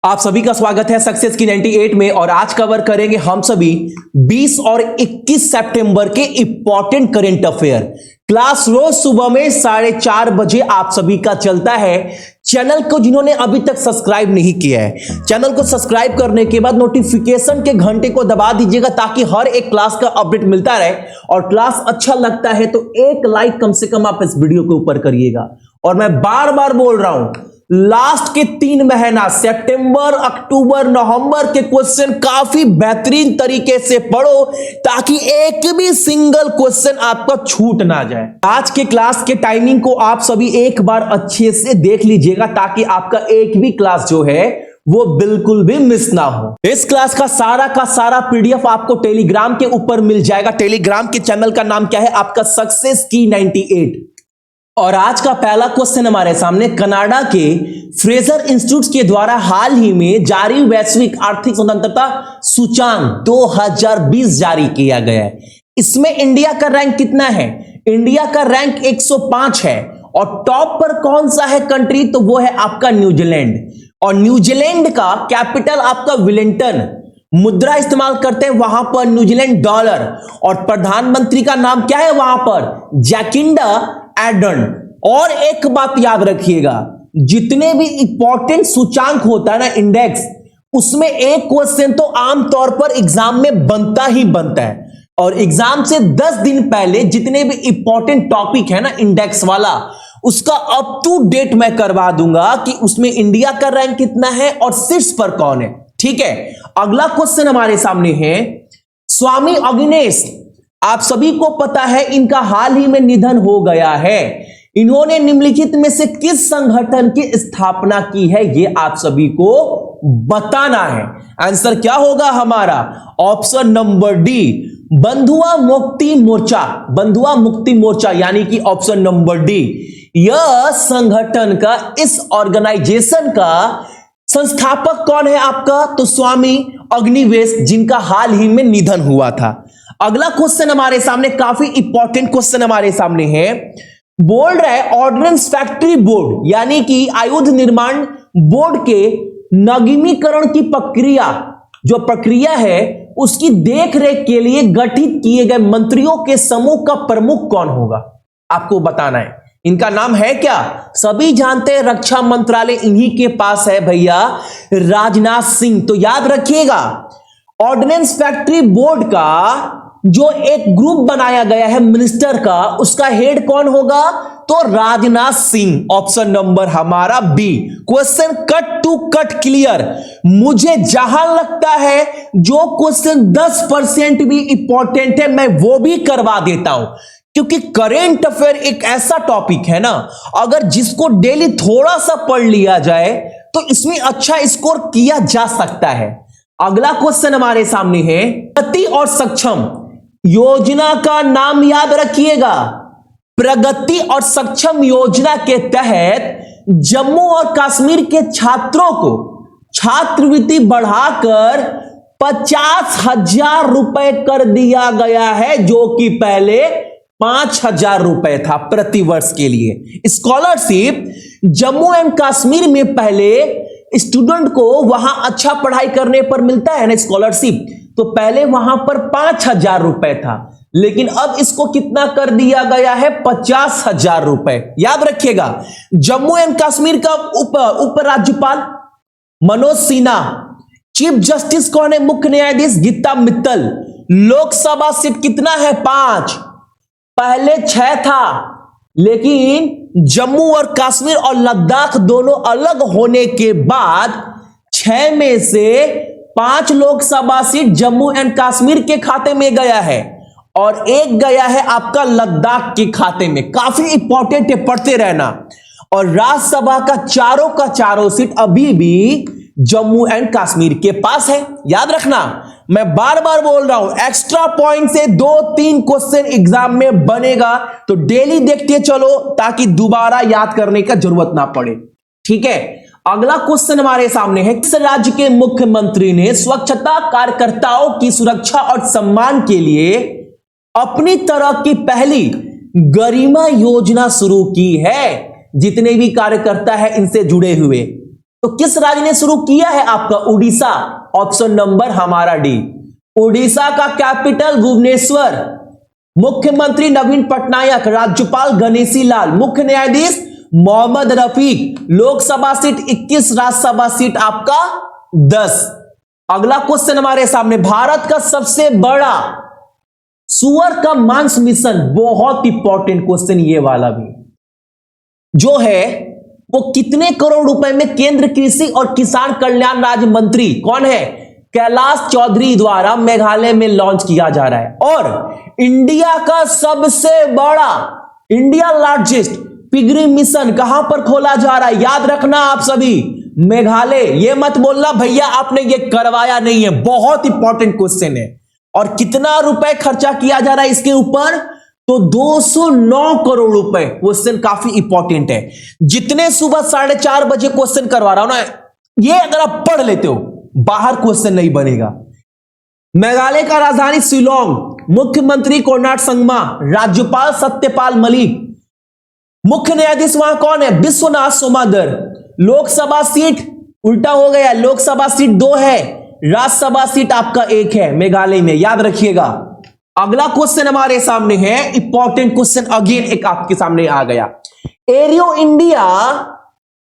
आप सभी का स्वागत है सक्सेस की 98 में। और आज कवर करेंगे हम सभी 20 और 21 सितंबर के इंपॉर्टेंट करंट अफेयर। क्लास रोज सुबह में 4:30 बजे आप सभी का चलता है। चैनल को जिन्होंने अभी तक सब्सक्राइब नहीं किया है, चैनल को सब्सक्राइब करने के बाद नोटिफिकेशन के घंटे को दबा दीजिएगा ताकि हर एक क्लास का अपडेट मिलता रहे। और क्लास अच्छा लगता है तो एक लाइक कम से कम आप इस वीडियो के ऊपर करिएगा। और मैं बार बार बोल रहा हूं, लास्ट के 3 महीना सितंबर, अक्टूबर, नवंबर के क्वेश्चन काफी बेहतरीन तरीके से पढ़ो ताकि एक भी सिंगल क्वेश्चन आपका छूट ना जाए। आज के क्लास के टाइमिंग को आप सभी एक बार अच्छे से देख लीजिएगा ताकि आपका एक भी क्लास जो है वो बिल्कुल भी मिस ना हो। इस क्लास का सारा पीडीएफ आपको टेलीग्राम के ऊपर मिल जाएगा। टेलीग्राम के चैनल का नाम क्या है आपका? सक्सेस की 98। और आज का पहला क्वेश्चन हमारे सामने कनाडा के फ्रेजर इंस्टीट्यूट के द्वारा हाल ही में जारी वैश्विक आर्थिक स्वतंत्रता सूचांक 2020 जारी किया गया है। इसमें इंडिया का रैंक कितना है? इंडिया का रैंक 105 है। और टॉप पर कौन सा है कंट्री? तो वो है आपका न्यूजीलैंड। और न्यूजीलैंड का कैपिटल आपका वेलिंगटन। मुद्रा इस्तेमाल करते हैं वहां पर न्यूजीलैंड डॉलर। और प्रधानमंत्री का नाम क्या है वहां पर? जैकिंडा एडर्न। और एक बात याद रखिएगा, जितने भी इंपॉर्टेंट सूचांक होता है ना, इंडेक्स, उसमें एक क्वेश्चन तो आमतौर पर एग्जाम में बनता ही बनता है। और एग्जाम से 10 दिन पहले जितने भी इंपॉर्टेंट टॉपिक है ना इंडेक्स वाला, उसका अप टू डेट मैं करवा दूंगा कि उसमें इंडिया का रैंक कितना है और शीर्ष पर कौन है। ठीक है, अगला क्वेश्चन हमारे सामने है स्वामी अग्निवेश। आप सभी को पता है इनका हाल ही में निधन हो गया है। इन्होंने निम्नलिखित में से किस संगठन की स्थापना की है, यह आप सभी को बताना है। आंसर क्या होगा हमारा? ऑप्शन नंबर डी, बंधुआ मुक्ति मोर्चा। बंधुआ मुक्ति मोर्चा यानी कि ऑप्शन नंबर डी। यह संगठन का, इस ऑर्गेनाइजेशन का संस्थापक कौन है आपका? तो स्वामी अग्निवेश, जिनका हाल ही में निधन हुआ था। अगला क्वेश्चन हमारे सामने काफी इंपॉर्टेंट क्वेश्चन हमारे सामने है। बोल रहा है ऑर्डिनेंस फैक्ट्री बोर्ड यानी कि आयुध निर्माण बोर्ड के नवीनीकरण की प्रक्रिया है, उसकी देखरेख के लिए गठित किए गए मंत्रियों के समूह का प्रमुख कौन होगा? आपको बताना है। इनका नाम है क्या? सभी जानते हैं रक्षा मंत्रालय इन्हीं के पास है भैया, राजनाथ सिंह। तो याद रखिएगा, ऑर्डिनेंस फैक्ट्री बोर्ड का जो एक ग्रुप बनाया गया है मिनिस्टर का, उसका हेड कौन होगा? तो राजनाथ सिंह। ऑप्शन नंबर हमारा B. Question cut to cut clear. मुझे जहां लगता है जो क्वेश्चन 10% भी इंपॉर्टेंट है मैं वो भी करवा देता हूं, क्योंकि करेंट अफेयर एक ऐसा टॉपिक है ना, अगर जिसको डेली थोड़ा सा पढ़ लिया जाए तो इसमें अच्छा स्कोर किया जा सकता है। अगला क्वेश्चन हमारे सामने है प्रगति और सक्षम योजना का नाम याद रखिएगा। प्रगति और सक्षम योजना के तहत जम्मू और कश्मीर के छात्रों को छात्रवृत्ति बढ़ाकर 50,000 रुपए कर दिया गया है, जो कि पहले 5,000 रुपए था प्रति वर्ष के लिए। स्कॉलरशिप जम्मू एंड कश्मीर में पहले स्टूडेंट को वहां अच्छा पढ़ाई करने पर मिलता है ना स्कॉलरशिप, तो पहले वहां पर 5,000 रुपए था, लेकिन अब इसको कितना कर दिया गया है? 50,000 रुपए। याद रखिएगा, जम्मू एंड कश्मीर का उपराज्यपाल मनोज सिन्हा, चीफ जस्टिस कौन है? मुख्य न्यायाधीश गीता मित्तल। लोकसभा सीट कितना है? 5। पहले 6 था, लेकिन जम्मू और कश्मीर और लद्दाख दोनों अलग होने के बाद 6 में से 5 लोकसभा सीट जम्मू एंड कश्मीर के खाते में गया है और 1 गया है आपका लद्दाख के खाते में। काफी इंपॉर्टेंट है, पढ़ते रहना। और राज्यसभा का चारों सीट अभी भी जम्मू एंड कश्मीर के पास है। याद रखना, मैं बार बार बोल रहा हूं, एक्स्ट्रा पॉइंट से 2-3 क्वेश्चन एग्जाम में बनेगा, तो डेली देखते चलो ताकि दोबारा याद करने का जरूरत ना पड़े। ठीक है, अगला क्वेश्चन हमारे सामने है, किस राज्य के मुख्यमंत्री ने स्वच्छता कार्यकर्ताओं की सुरक्षा और सम्मान के लिए अपनी तरह की पहली गरिमा योजना शुरू की है? जितने भी कार्यकर्ता है इनसे जुड़े हुए, तो किस राज्य ने शुरू किया है? आपका उड़ीसा। ऑप्शन नंबर हमारा डी। उड़ीसा का कैपिटल भुवनेश्वर। मुख्यमंत्री नवीन पटनायक, राज्यपाल गणेशी लाल, मुख्य न्यायाधीश मोहम्मद रफीक। लोकसभा सीट 21, राज्यसभा सीट आपका 10। अगला क्वेश्चन हमारे सामने, भारत का सबसे बड़ा सुअर का मांस मिशन। बहुत इंपॉर्टेंट क्वेश्चन ये वाला भी, जो है वो कितने करोड़ रुपए में केंद्र कृषि और किसान कल्याण राज्य मंत्री कौन है? कैलाश चौधरी द्वारा मेघालय में लॉन्च किया जा रहा है। और इंडिया का सबसे बड़ा, इंडिया लार्जेस्ट पिगरी मिशन कहां पर खोला जा रहा है? याद रखना आप सभी, मेघालय। ये मत बोलना भैया आपने ये करवाया नहीं है, बहुत इंपॉर्टेंट क्वेश्चन है। और कितना रुपए खर्चा किया जा रहा है इसके ऊपर? तो 209 करोड़ रुपए। क्वेश्चन काफी इंपॉर्टेंट है। जितने सुबह 4:30 बजे क्वेश्चन करवा रहा हूं ना, ये अगर आप पढ़ लेते हो, बाहर क्वेश्चन नहीं बनेगा। मेघालय का राजधानी शिलोंग, मुख्यमंत्री कोनराड संगमा, राज्यपाल सत्यपाल मलिक, मुख्य न्यायाधीश वहां कौन है? विश्वनाथ सोमादर। लोकसभा सीट उल्टा हो गया, लोकसभा सीट 2 है, राज्यसभा सीट आपका 1 है मेघालय में, याद रखिएगा। अगला क्वेश्चन हमारे सामने है, इंपॉर्टेंट क्वेश्चन अगेन एक आपके सामने आ गया। एरियो इंडिया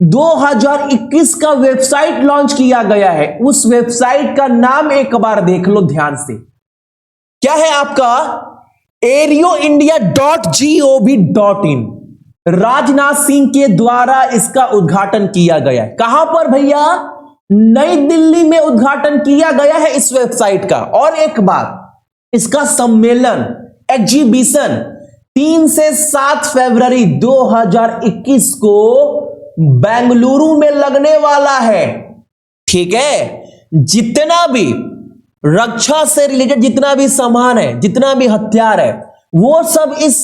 2021 का वेबसाइट लॉन्च किया गया है। उस वेबसाइट का नाम एक बार देख लो ध्यान से, क्या है आपका? aerioindia.gov.in। राजनाथ सिंह के द्वारा इसका उद्घाटन किया गया है। कहां पर भैया? नई दिल्ली में उद्घाटन किया गया है इस वेबसाइट का। और एक बात, इसका सम्मेलन, एग्जीबिशन 3 से 7 फरवरी 2021 को बेंगलुरु में लगने वाला है। ठीक है, जितना भी रक्षा से रिलेटेड जितना भी सामान है, जितना भी हथियार है, वो सब इस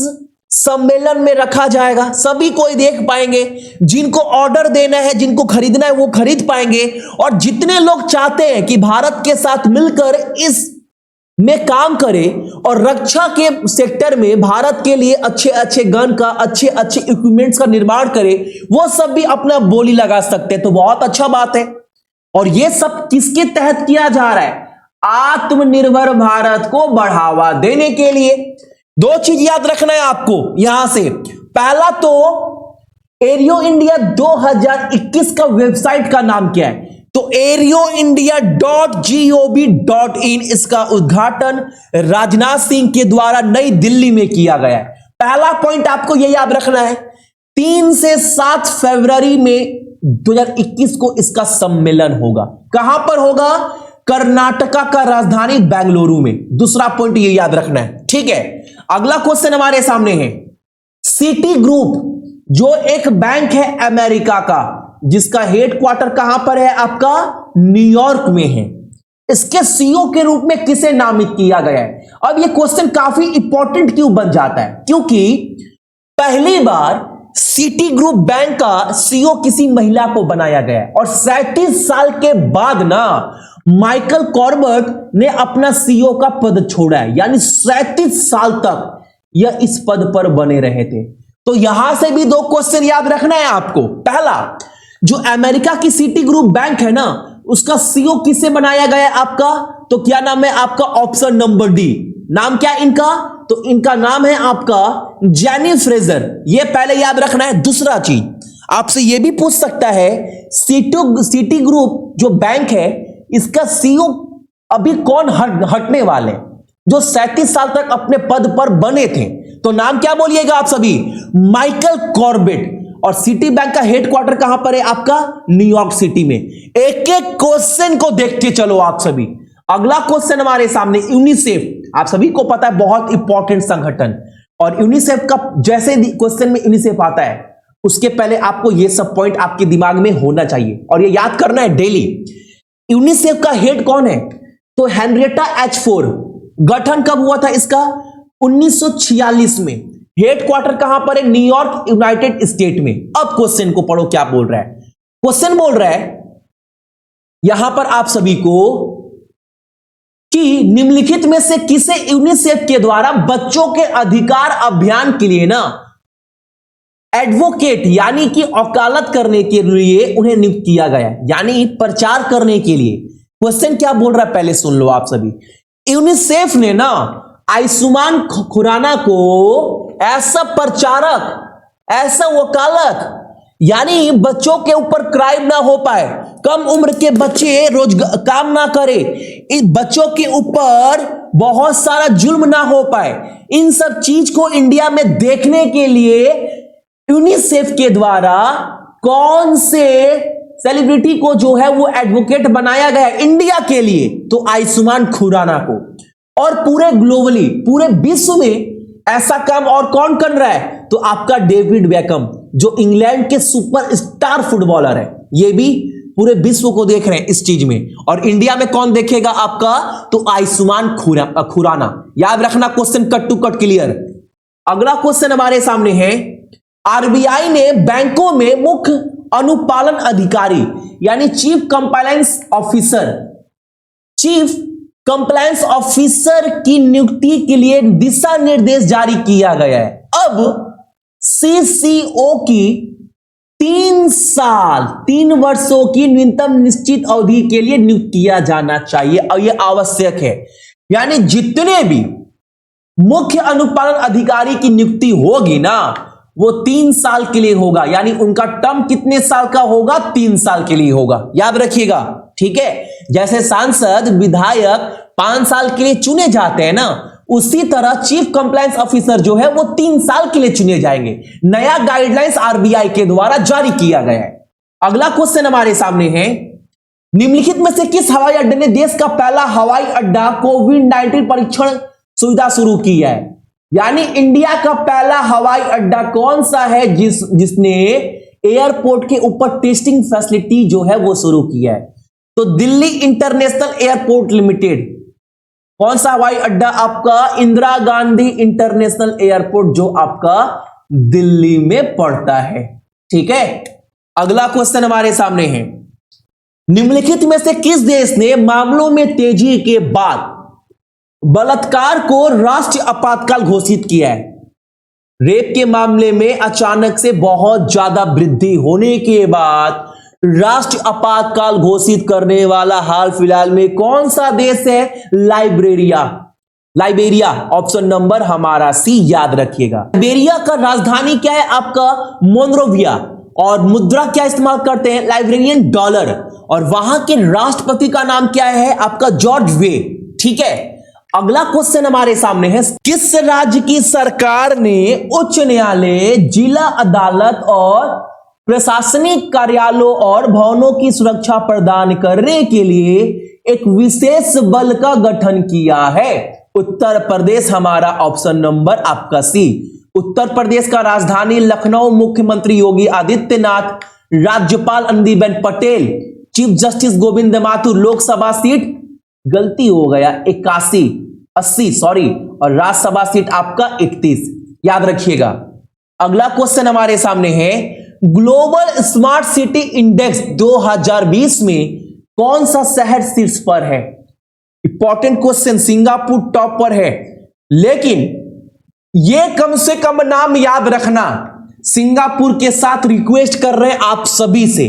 सम्मेलन में रखा जाएगा। सभी कोई देख पाएंगे, जिनको ऑर्डर देना है, जिनको खरीदना है, वो खरीद पाएंगे। और जितने लोग चाहते हैं कि भारत के साथ मिलकर इस में काम करे और रक्षा के सेक्टर में भारत के लिए अच्छे अच्छे गन का, अच्छे अच्छे इक्विपमेंट्स का निर्माण करे, वो सब भी अपना बोली लगा सकते हैं। तो बहुत अच्छा बात है। और ये सब किसके तहत किया जा रहा है? आत्मनिर्भर भारत को बढ़ावा देने के लिए। 2 चीज याद रखना है आपको यहां से। पहला तो एरियो इंडिया 2021 का वेबसाइट का नाम क्या है? तो aerioindia.gov.in इसका उद्घाटन राजनाथ सिंह के द्वारा नई दिल्ली में किया गया है। पहला पॉइंट आपको यह याद रखना है, 3 से 7 फरवरी में 2021 को इसका सम्मेलन होगा। कहां पर होगा? कर्नाटका का राजधानी बेंगलुरु में। दूसरा पॉइंट ये याद रखना है। ठीक है, अगला क्वेश्चन हमारे सामने है, सिटी ग्रुप जो एक बैंक है अमेरिका का, जिसका हेडक्वार्टर कहां पर है? आपका न्यूयॉर्क में है। इसके सीईओ के रूप में किसे नामित किया गया है? अब यह क्वेश्चन काफी इंपॉर्टेंट क्यों बन जाता है? क्योंकि पहली बार सिटी ग्रुप बैंक का सीईओ किसी महिला को बनाया गया है। और 37 साल के बाद ना माइकल कॉर्बेट ने अपना सीईओ का पद छोड़ा है। यानी 37 साल तक यह इस पद पर बने रहे थे। तो यहां से भी 2 क्वेश्चन याद रखना है आपको। पहला, जो अमेरिका की सिटी ग्रुप बैंक है ना, उसका सीईओ किसे बनाया गया है आपका? तो क्या नाम है आपका? Option number D. नाम क्या है इनका? तो इनका नाम है आपका जेनी फ्रेजर। ये पहले याद रखना है। दूसरा चीज आपसे यह भी पूछ सकता है, सिटी ग्रुप जो बैंक है, इसका सीईओ अभी कौन हटने वाले, जो 37 साल तक अपने पद पर बने थे? तो नाम क्या बोलिएगा आप सभी? Michael Corbett. और सिटी बैंक का हेडक्वार्टर कहां पर है आपका? न्यूयॉर्क सिटी में। एक एक क्वेश्चन को देखते चलो आप सभी। अगला क्वेश्चन हमारे सामने, यूनिसेफ। आप सभी को पता है बहुत इंपॉर्टेंट संगठन। और यूनिसेफ का जैसे क्वेश्चन में यूनिसेफ आता है, उसके पहले आपको यह सब पॉइंट आपके दिमाग में होना चाहिए और यह याद करना है डेली। यूनिसेफ का हेड कौन है? तो हेनरिएटा एच फोर। गठन कब हुआ था इसका? 1946 में। हेडक्वार्टर कहां पर है? न्यूयॉर्क, यूनाइटेड स्टेट में। अब क्वेश्चन को पढ़ो क्या बोल रहा है। क्वेश्चन बोल रहा है यहां पर आप सभी को कि निम्नलिखित में से किसे यूनिसेफ के द्वारा बच्चों के अधिकार अभियान के लिए ना एडवोकेट यानी कि वकालत करने के लिए उन्हें नियुक्त किया गया, यानी प्रचार करने के लिए। क्वेश्चन क्या बोल रहा है पहले सुन लो आप सभी। यूनिसेफ ने ना आयुष्मान खुराना को ऐसा प्रचारक, ऐसा वकालत, यानी बच्चों के ऊपर क्राइम ना हो पाए, कम उम्र के बच्चे रोजगार काम ना करें, इन बच्चों के ऊपर बहुत सारा जुल्म ना हो पाए, इन सब चीज को इंडिया में देखने के लिए यूनिसेफ के द्वारा कौन से सेलिब्रिटी को जो है वो एडवोकेट बनाया गया इंडिया के लिए, तो आयुष्मान खुराना को। और पूरे ग्लोबली, पूरे विश्व में ऐसा काम और कौन कर रहा है, तो आपका डेविड बेकम, जो इंग्लैंड के सुपरस्टार फुटबॉलर है, ये भी पूरे विश्व को देख रहे हैं इस चीज में। और इंडिया में कौन देखेगा आपका, तो आयुष्मान खुराना। याद रखना, question cut to cut clear. अगला क्वेश्चन हमारे सामने है, आरबीआई ने बैंकों में मुख्य अनुपालन अधिकारी यानी चीफ कंप्लायंस ऑफिसर की नियुक्ति के लिए दिशा निर्देश जारी किया गया है। अब सीसीओ की 3 वर्षों की न्यूनतम निश्चित अवधि के लिए नियुक्त किया जाना चाहिए और यह आवश्यक है। यानी जितने भी मुख्य अनुपालन अधिकारी की नियुक्ति होगी ना, वो 3 साल के लिए होगा, यानी उनका टर्म कितने साल का होगा, 3 साल के लिए होगा। याद रखिएगा, ठीक है। जैसे सांसद, विधायक 5 साल के लिए चुने जाते हैं ना, उसी तरह चीफ कंप्लायंस ऑफिसर जो है वो 3 साल के लिए चुने जाएंगे। नया गाइडलाइंस आरबीआई के द्वारा जारी किया गया है। अगला क्वेश्चन हमारे सामने है, निम्नलिखित में से किस हवाई अड्डे ने देश का पहला हवाई अड्डा कोविड-19 परीक्षण सुविधा शुरू की है। यानी इंडिया का पहला हवाई अड्डा कौन सा है जिसने एयरपोर्ट के ऊपर टेस्टिंग फैसिलिटी जो है वो शुरू किया है, तो दिल्ली इंटरनेशनल एयरपोर्ट लिमिटेड। कौन सा हवाई अड्डा आपका, इंदिरा गांधी इंटरनेशनल एयरपोर्ट, जो आपका दिल्ली में पड़ता है, ठीक है। अगला क्वेश्चन हमारे सामने है, निम्नलिखित में से किस देश ने मामलों में तेजी के बाद बलात्कार को राष्ट्रीय आपातकाल घोषित किया है। रेप के मामले में अचानक से बहुत ज्यादा वृद्धि होने के बाद राष्ट्रीय आपातकाल घोषित करने वाला हाल फिलहाल में कौन सा देश है, लाइबेरिया। ऑप्शन नंबर हमारा सी, याद रखिएगा। लाइबेरिया का राजधानी क्या है आपका, मोनरोविया, और मुद्रा क्या इस्तेमाल करते हैं, लाइब्रेरियन डॉलर, और वहां के राष्ट्रपति का नाम क्या है आपका, जॉर्ज वे, ठीक है। अगला क्वेश्चन हमारे सामने है, किस राज्य की सरकार ने उच्च न्यायालय, जिला अदालत और प्रशासनिक कार्यालयों और भवनों की सुरक्षा प्रदान करने के लिए एक विशेष बल का गठन किया है। उत्तर प्रदेश हमारा ऑप्शन नंबर आपका सी। उत्तर प्रदेश का राजधानी लखनऊ, मुख्यमंत्री योगी आदित्यनाथ, राज्यपाल Anandiben Patel, chief justice Govind Mathur. Lok Sabha seat गलती हो गया 80 सॉरी, और राज्यसभा सीट आपका 31, याद रखिएगा। अगला क्वेश्चन हमारे सामने है, ग्लोबल स्मार्ट सिटी इंडेक्स 2020 में कौन सा शहर शीर्ष पर है। इंपॉर्टेंट क्वेश्चन, सिंगापुर टॉप पर है, लेकिन यह कम से कम नाम याद रखना। सिंगापुर के साथ रिक्वेस्ट कर रहे हैं आप सभी से,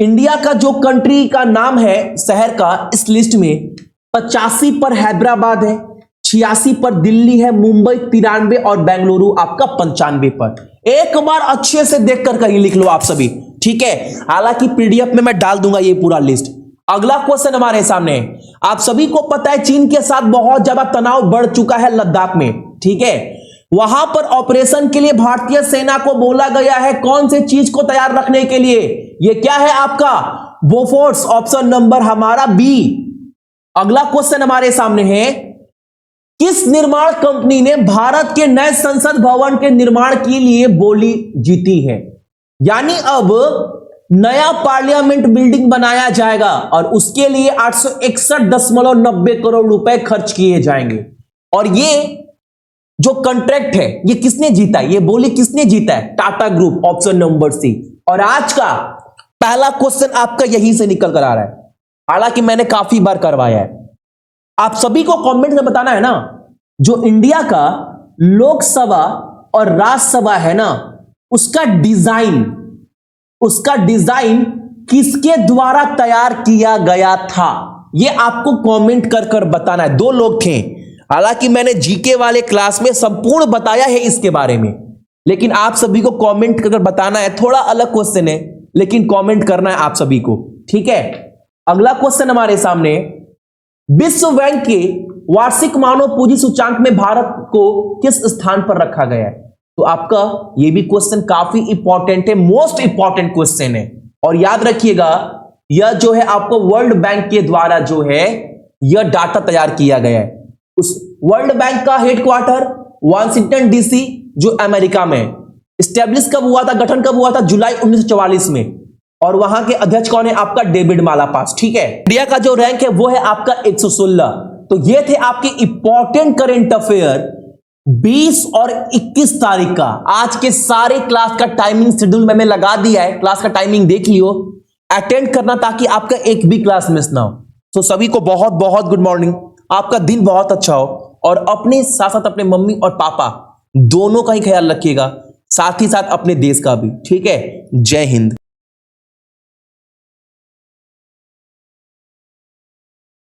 इंडिया का जो कंट्री का नाम है शहर का इस लिस्ट में 85 पर हैदराबाद है, 86 पर दिल्ली है, मुंबई 93 और बेंगलुरु आपका 95 पर। एक बार अच्छे से देखकर कहीं लिख लो आप सभी, ठीक है। हालांकि पीडीएफ में मैं डाल दूंगा ये पूरा लिस्ट। अगला क्वेश्चन हमारे सामने है, आप सभी को पता है चीन के साथ बहुत ज्यादा तनाव बढ़ चुका है लद्दाख में, ठीक है। वहां पर ऑपरेशन के लिए भारतीय सेना को बोला गया है कौन से चीज को तैयार रखने के लिए, ये क्या है आपका, बोफोर्स, ऑप्शन नंबर हमारा बी। अगला क्वेश्चन हमारे सामने है, किस निर्माण कंपनी ने भारत के नए संसद भवन के निर्माण के लिए बोली जीती है। यानी अब नया पार्लियामेंट बिल्डिंग बनाया जाएगा और उसके लिए 861.90 करोड़ रुपए खर्च किए जाएंगे। और ये जो कॉन्ट्रैक्ट है ये किसने जीता है, ये बोली किसने जीता है, Tata group, option number C. और आज का पहला क्वेश्चन आपका यहीं से निकल कर आ रहा है, हालांकि मैंने काफी बार करवाया है। आप सभी को कमेंट में बताना है ना, जो इंडिया का लोकसभा और राज्यसभा है ना, उसका डिजाइन किसके द्वारा तैयार किया गया था, यह आपको कमेंट कर कर बताना है। 2 लोग थे, हालांकि मैंने जीके वाले क्लास में संपूर्ण बताया है इसके बारे में, लेकिन आप सभी को कमेंट कर बताना है। थोड़ा अलग क्वेश्चन है, लेकिन कमेंट करना है आप सभी को, ठीक है। अगला क्वेश्चन हमारे सामने, विश्व बैंक के वार्षिक मानव पूंजी सूचांक में भारत को किस स्थान पर रखा गया है? तो आपका यह भी क्वेश्चन काफी इंपॉर्टेंट है, मोस्ट इंपॉर्टेंट क्वेश्चन है। और याद रखिएगा, यह जो है आपको वर्ल्ड बैंक के द्वारा जो है यह डाटा तैयार किया गया है। उस वर्ल्ड बैंक का हेडक्वार्टर वाशिंगटन डीसी जो अमेरिका में, स्टैब्लिश कब हुआ था, गठन कब हुआ था, जुलाई 1944 में। और वहां के अध्यक्ष कौन है? आपका डेविड मालापास, ठीक है। इंडिया का जो रैंक है वो है आपका 116। तो ये थे आपके इंपॉर्टेंट करंट अफेयर 20 और 21 तारीख का। आज के सारे क्लास का टाइमिंग शेड्यूल मैंने लगा दिया है, क्लास का टाइमिंग देख लियो, अटेंड करना ताकि आपका एक भी क्लास मिस ना हो। तो सभी को बहुत बहुत गुड मॉर्निंग, आपका दिन बहुत अच्छा हो। और अपने साथ साथ अपने मम्मी और पापा दोनों का ही ख्याल रखिएगा, साथ ही साथ अपने देश का भी, ठीक है। जय हिंद।